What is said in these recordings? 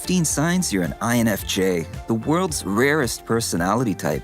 15 signs you're an INFJ, the world's rarest personality type.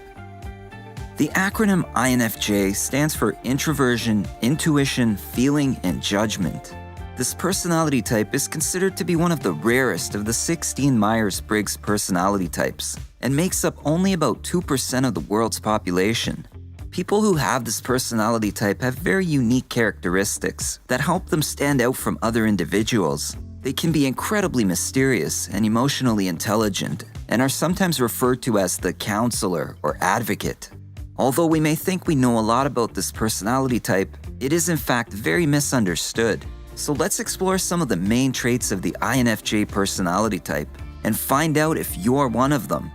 The acronym INFJ stands for introversion, intuition, feeling, and judgment. This personality type is considered to be one of the rarest of the 16 Myers Briggs Personality Types and makes up only about 2% of the world's population. People who have this personality type have very unique characteristics that help them stand out from other individuals. They can be incredibly mysterious and emotionally intelligent and are sometimes referred to as the counselor or advocate. Although we may think we know a lot about this personality type, it is in fact very misunderstood. So let's explore some of the main traits of the INFJ personality type and find out if you're one of them.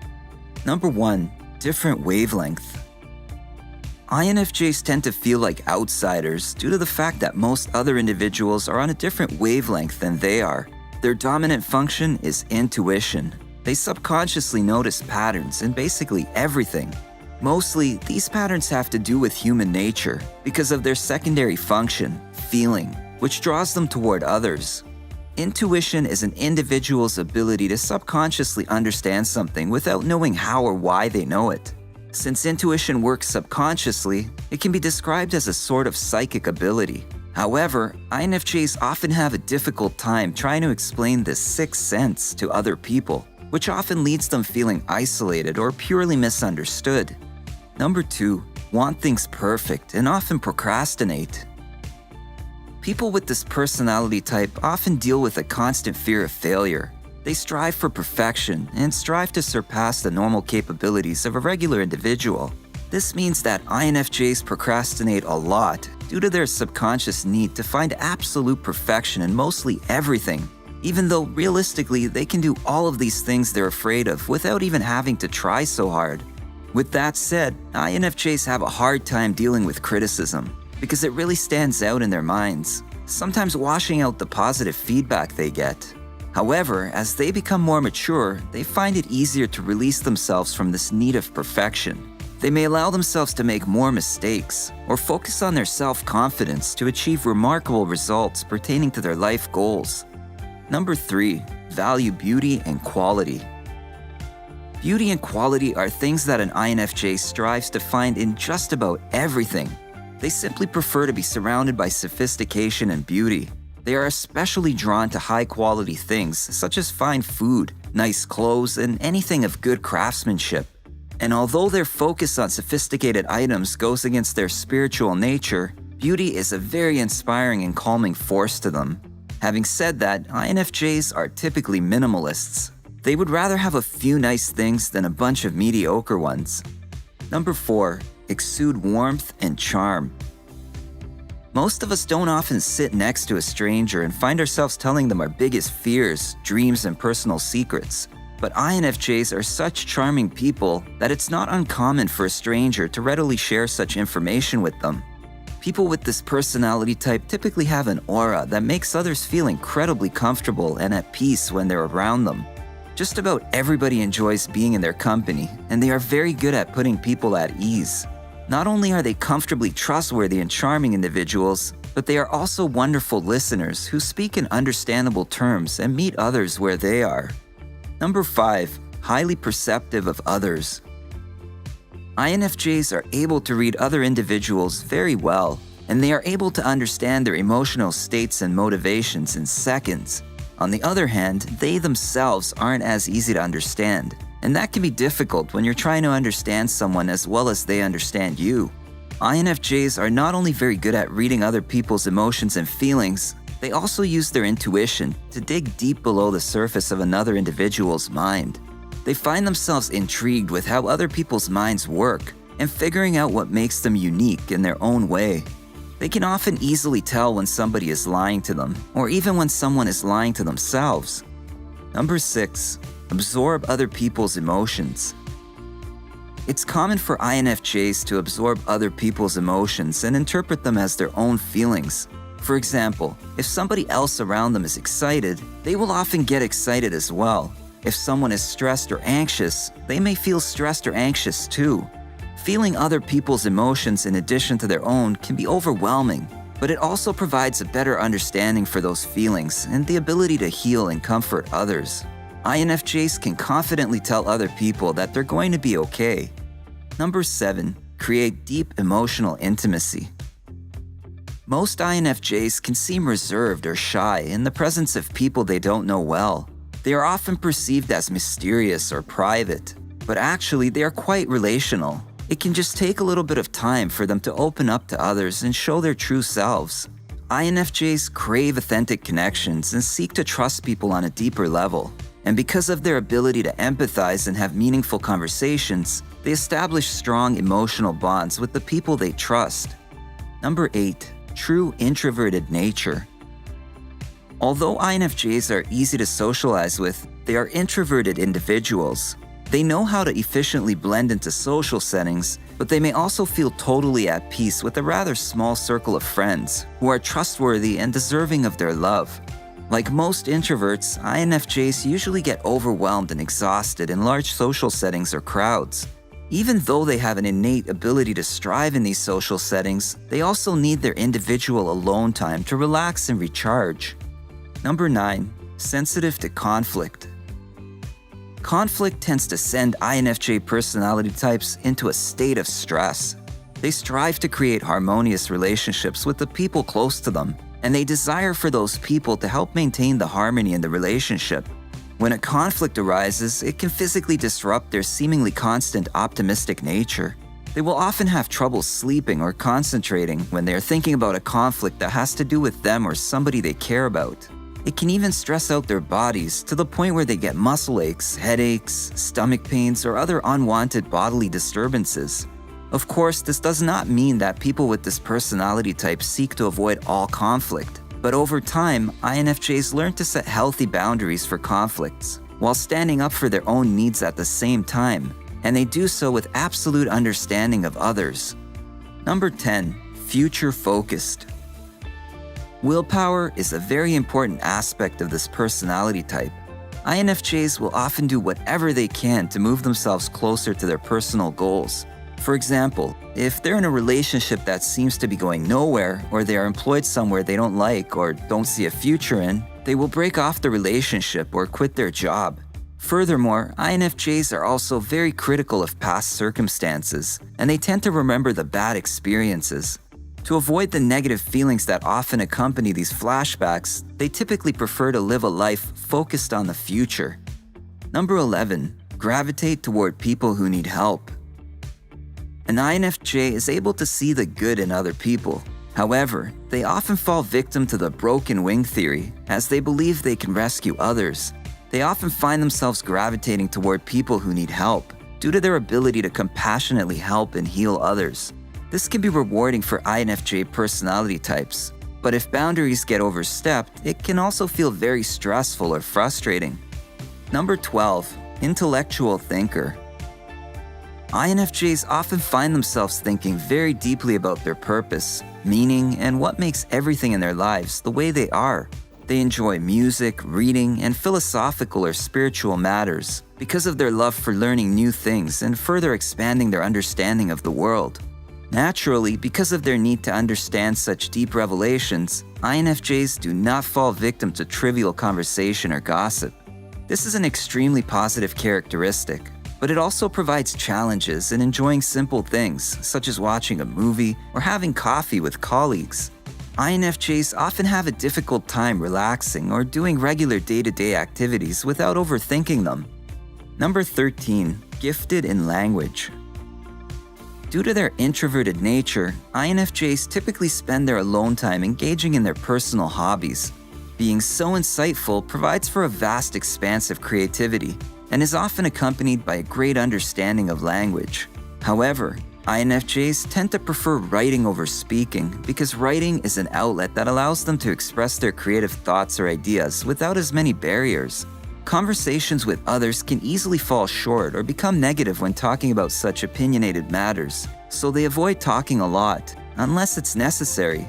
Number 1. Different wavelength. INFJs tend to feel like outsiders due to the fact that most other individuals are on a different wavelength than they are. Their dominant function is intuition. They subconsciously notice patterns in basically everything. Mostly, these patterns have to do with human nature because of their secondary function, feeling, which draws them toward others. Intuition is an individual's ability to subconsciously understand something without knowing how or why they know it. Since intuition works subconsciously, it can be described as a sort of psychic ability. However, INFJs often have a difficult time trying to explain this sixth sense to other people, which often leads them feeling isolated or purely misunderstood. Number 2. Want things perfect and often procrastinate. People with this personality type often deal with a constant fear of failure. They strive for perfection and strive to surpass the normal capabilities of a regular individual. This means that INFJs procrastinate a lot due to their subconscious need to find absolute perfection in mostly everything, even though realistically they can do all of these things they're afraid of without even having to try so hard. With that said, INFJs have a hard time dealing with criticism because it really stands out in their minds, sometimes washing out the positive feedback they get. However, as they become more mature, they find it easier to release themselves from this need of perfection. They may allow themselves to make more mistakes or focus on their self-confidence to achieve remarkable results pertaining to their life goals. Number 3. Value beauty and quality. Beauty and quality are things that an INFJ strives to find in just about everything. They simply prefer to be surrounded by sophistication and beauty. They are especially drawn to high-quality things such as fine food, nice clothes, and anything of good craftsmanship. And although their focus on sophisticated items goes against their spiritual nature, beauty is a very inspiring and calming force to them. Having said that, INFJs are typically minimalists. They would rather have a few nice things than a bunch of mediocre ones. Number 4. Exude warmth and charm. Most of us don't often sit next to a stranger and find ourselves telling them our biggest fears, dreams, and personal secrets. But INFJs are such charming people that it's not uncommon for a stranger to readily share such information with them. People with this personality type typically have an aura that makes others feel incredibly comfortable and at peace when they're around them. Just about everybody enjoys being in their company, and they are very good at putting people at ease. Not only are they comfortably trustworthy and charming individuals, but they are also wonderful listeners who speak in understandable terms and meet others where they are. Number 5. Highly perceptive of others. INFJs are able to read other individuals very well, and they are able to understand their emotional states and motivations in seconds. On the other hand, they themselves aren't as easy to understand. And that can be difficult when you're trying to understand someone as well as they understand you. INFJs are not only very good at reading other people's emotions and feelings, they also use their intuition to dig deep below the surface of another individual's mind. They find themselves intrigued with how other people's minds work and figuring out what makes them unique in their own way. They can often easily tell when somebody is lying to them, or even when someone is lying to themselves. Number 6. Absorb other people's emotions. It's common for INFJs to absorb other people's emotions and interpret them as their own feelings. For example, if somebody else around them is excited, they will often get excited as well. If someone is stressed or anxious, they may feel stressed or anxious too. Feeling other people's emotions in addition to their own can be overwhelming, but it also provides a better understanding for those feelings and the ability to heal and comfort others. INFJs can confidently tell other people that they're going to be okay. Number 7. Create deep emotional intimacy. Most INFJs can seem reserved or shy in the presence of people they don't know well. They are often perceived as mysterious or private, but actually they are quite relational. It can just take a little bit of time for them to open up to others and show their true selves. INFJs crave authentic connections and seek to trust people on a deeper level. And because of their ability to empathize and have meaningful conversations, they establish strong emotional bonds with the people they trust. Number 8. True introverted nature. Although INFJs are easy to socialize with, they are introverted individuals. They know how to efficiently blend into social settings, but they may also feel totally at peace with a rather small circle of friends who are trustworthy and deserving of their love. Like most introverts, INFJs usually get overwhelmed and exhausted in large social settings or crowds. Even though they have an innate ability to strive in these social settings, they also need their individual alone time to relax and recharge. Number 9. Sensitive to conflict. Conflict tends to send INFJ personality types into a state of stress. They strive to create harmonious relationships with the people close to them, and they desire for those people to help maintain the harmony in the relationship. When a conflict arises, it can physically disrupt their seemingly constant optimistic nature. They will often have trouble sleeping or concentrating when they are thinking about a conflict that has to do with them or somebody they care about. It can even stress out their bodies to the point where they get muscle aches, headaches, stomach pains, or other unwanted bodily disturbances. Of course, this does not mean that people with this personality type seek to avoid all conflict, but over time, INFJs learn to set healthy boundaries for conflicts, while standing up for their own needs at the same time, and they do so with absolute understanding of others. Number 10. Future-focused. Willpower is a very important aspect of this personality type. INFJs will often do whatever they can to move themselves closer to their personal goals. For example, if they're in a relationship that seems to be going nowhere, or they are employed somewhere they don't like or don't see a future in, they will break off the relationship or quit their job. Furthermore, INFJs are also very critical of past circumstances, and they tend to remember the bad experiences. To avoid the negative feelings that often accompany these flashbacks, they typically prefer to live a life focused on the future. Number 11. Gravitate toward people who need help. An INFJ is able to see the good in other people. However, they often fall victim to the broken wing theory, as they believe they can rescue others. They often find themselves gravitating toward people who need help, due to their ability to compassionately help and heal others. This can be rewarding for INFJ personality types, but if boundaries get overstepped, it can also feel very stressful or frustrating. Number 12. Intellectual thinker. INFJs often find themselves thinking very deeply about their purpose, meaning, and what makes everything in their lives the way they are. They enjoy music, reading, and philosophical or spiritual matters because of their love for learning new things and further expanding their understanding of the world. Naturally, because of their need to understand such deep revelations, INFJs do not fall victim to trivial conversation or gossip. This is an extremely positive characteristic, but it also provides challenges in enjoying simple things, such as watching a movie or having coffee with colleagues. INFJs often have a difficult time relaxing or doing regular day-to-day activities without overthinking them. Number 13. Gifted in language. Due to their introverted nature, INFJs typically spend their alone time engaging in their personal hobbies. Being so insightful provides for a vast expanse of creativity and is often accompanied by a great understanding of language. However, INFJs tend to prefer writing over speaking because writing is an outlet that allows them to express their creative thoughts or ideas without as many barriers. Conversations with others can easily fall short or become negative when talking about such opinionated matters, so they avoid talking a lot, unless it's necessary.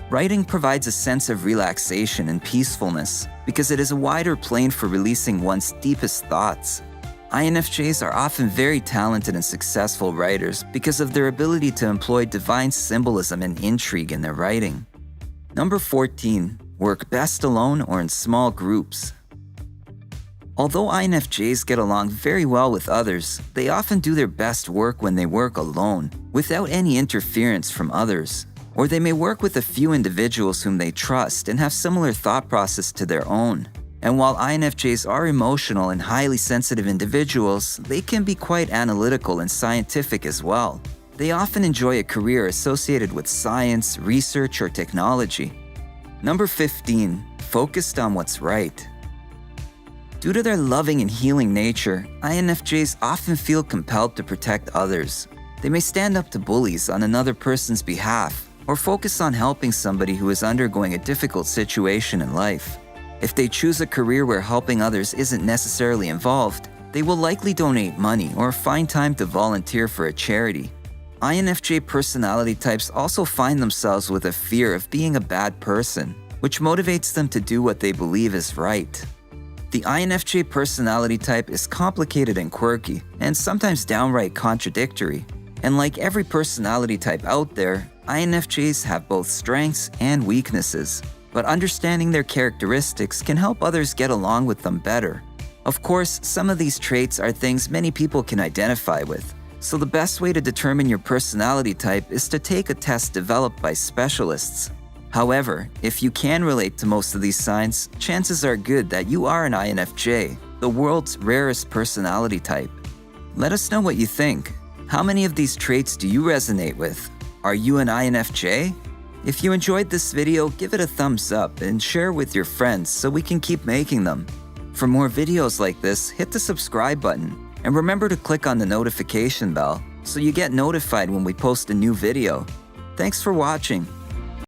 Writing provides a sense of relaxation and peacefulness because it is a wider plane for releasing one's deepest thoughts. INFJs are often very talented and successful writers because of their ability to employ divine symbolism and intrigue in their writing. Number 14. Work best alone or in small groups. Although INFJs get along very well with others, they often do their best work when they work alone, without any interference from others. Or they may work with a few individuals whom they trust and have similar thought process to their own. And while INFJs are emotional and highly sensitive individuals, they can be quite analytical and scientific as well. They often enjoy a career associated with science, research, or technology. Number 15, focused on what's right. Due to their loving and healing nature, INFJs often feel compelled to protect others. They may stand up to bullies on another person's behalf, or focus on helping somebody who is undergoing a difficult situation in life. If they choose a career where helping others isn't necessarily involved, they will likely donate money or find time to volunteer for a charity. INFJ personality types also find themselves with a fear of being a bad person, which motivates them to do what they believe is right. The INFJ personality type is complicated and quirky, and sometimes downright contradictory. And like every personality type out there, INFJs have both strengths and weaknesses, but understanding their characteristics can help others get along with them better. Of course, some of these traits are things many people can identify with, so the best way to determine your personality type is to take a test developed by specialists. However, if you can relate to most of these signs, chances are good that you are an INFJ, the world's rarest personality type. Let us know what you think. How many of these traits do you resonate with? Are you an INFJ? If you enjoyed this video, give it a thumbs up and share with your friends so we can keep making them. For more videos like this, hit the subscribe button and remember to click on the notification bell so you get notified when we post a new video. Thanks for watching.